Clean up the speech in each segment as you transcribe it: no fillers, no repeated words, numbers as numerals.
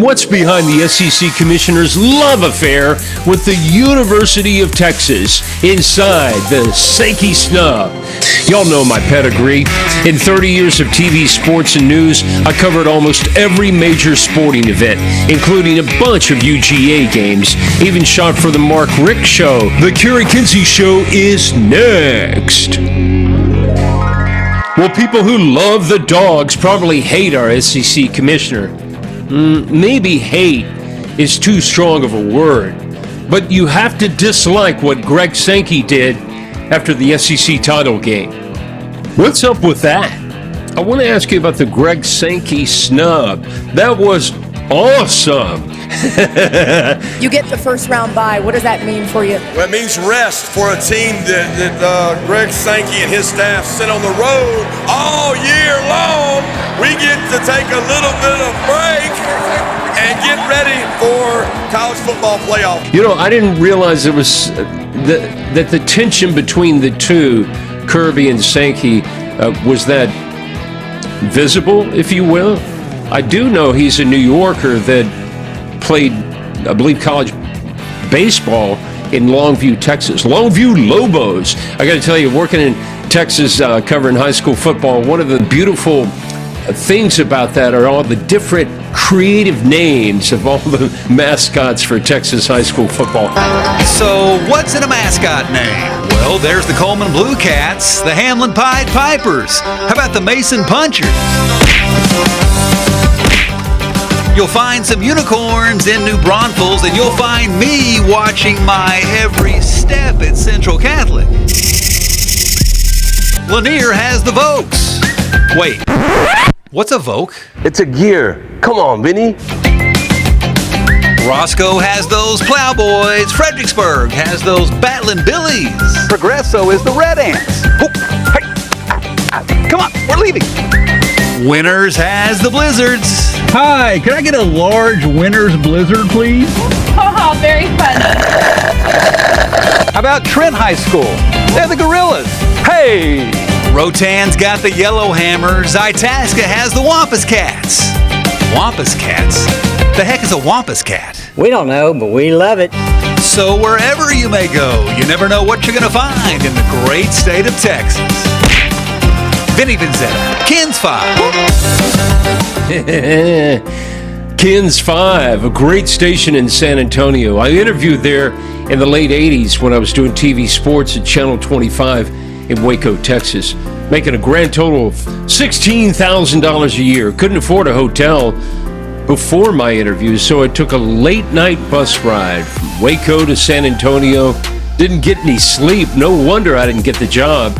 What's behind the SEC Commissioner's love affair with the University of Texas inside the Sankey Snub? Y'all know my pedigree. In 30 years of TV, sports, and news, I covered almost every major sporting event, including a bunch of UGA games, even shot for the Mark Richt Show. The Kerry Kinsey Show is next. Well, people who love the DAWGS probably hate our SEC Commissioner. Maybe hate is too strong of a word, but you have to dislike what Greg Sankey did after the SEC title game. What's up with that? I want to ask you about the Greg Sankey snub. That was awesome. You get the first round bye. What does that mean for you? Well, it means rest for a team that Greg Sankey and his staff sit on the road all year long. We get to take a little bit of break and get ready for college football playoff. You know, I didn't realize it was that the tension between the two, Kirby and Sankey, was that visible, if you will. I do know he's a New Yorker that played, I believe, college baseball in Longview, Texas. Longview Lobos. I got to tell you, working in Texas, covering high school football, one of the beautiful things about that are all the different creative names of all the mascots for Texas high school football. So what's in a mascot name? Well, there's the Coleman Blue Cats, the Hamlin Pied Pipers. How about the Mason Punchers? You'll find some unicorns in New Braunfels, and you'll find me watching my every step at Central Catholic. Lanier has the Vokes. Wait, what's a Voke? It's a gear. Come on, Vinny. Roscoe has those Plowboys. Fredericksburg has those Battling Billies. Progresso is the Red Ants. Oh, hey, come on, we're leaving. Winners has the Blizzards. Hi, can I get a large Winners Blizzard, please? Oh, very fun. How about Trent High School? They're the Gorillas. Hey! Rotan's got the Yellowhammers. Itasca has the Wampus Cats. Wampus Cats? The heck is a Wampus Cat? We don't know, but we love it. So wherever you may go, you never know what you're going to find in the great state of Texas. Vinny Vinzetta, Kins 5. Kins 5, a great station in San Antonio. I interviewed there in the late 80s when I was doing TV sports at Channel 25 in Waco, Texas, making a grand total of $16,000 a year. Couldn't afford a hotel before my interview, so I took a late night bus ride from Waco to San Antonio. Didn't get any sleep. No wonder I didn't get the job.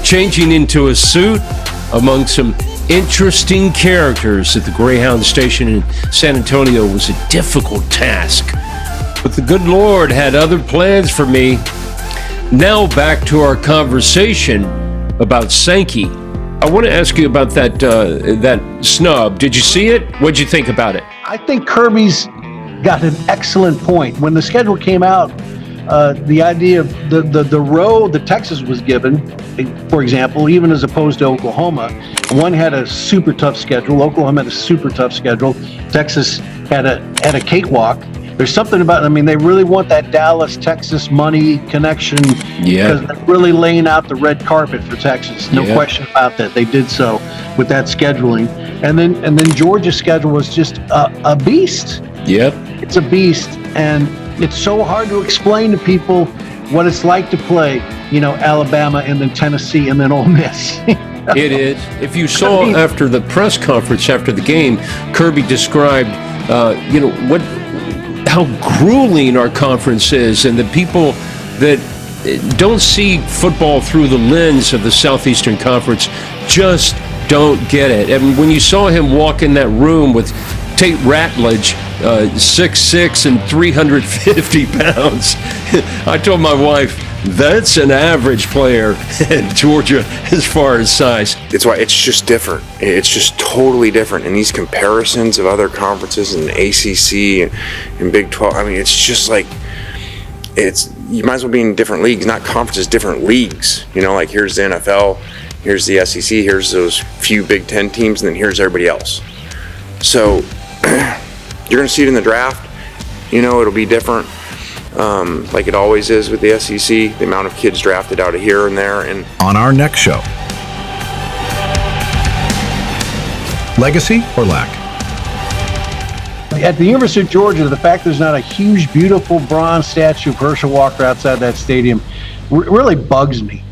Changing into a suit among some interesting characters at the Greyhound station in San Antonio was a difficult task. But the good Lord had other plans for me. Now back to our conversation about Sankey. I want to ask you about that snub. Did you see it? What'd you think about it? I think Kirby's got an excellent point. When the schedule came out, the idea of the road that Texas was given, for example, even as opposed to Oklahoma, one had a super tough schedule. Oklahoma had a super tough schedule. Texas had a cakewalk. There's something about, I mean, they really want that Dallas, Texas money connection. Yeah. Because they're really laying out the red carpet for Texas. No question about that. They did so with that scheduling. And then Georgia's schedule was just a beast. Yep. It's a beast. And it's so hard to explain to people what it's like to play, Alabama and then Tennessee and then Ole Miss. It is. If you saw after the press conference after the game, Kirby described, how grueling our conference is, and the people that don't see football through the lens of the Southeastern Conference just don't get it. And when you saw him walk in that room with Tate Ratledge, 6'6" and 350 pounds, I told my wife, that's an average player in Georgia as far as size. It's why it's just different. It's just totally different. And these comparisons of other conferences and the ACC and Big 12, I mean, it's just like, you might as well be in different leagues, not conferences, different leagues. Like here's the NFL, here's the SEC, here's those few Big 10 teams, and then here's everybody else. So you're going to see it in the draft. You know, it'll be different, like it always is with the SEC, the amount of kids drafted out of here and there. And on our next show, legacy or lack? At the University of Georgia, the fact there's not a huge, beautiful bronze statue of Herschel Walker outside that stadium really bugs me.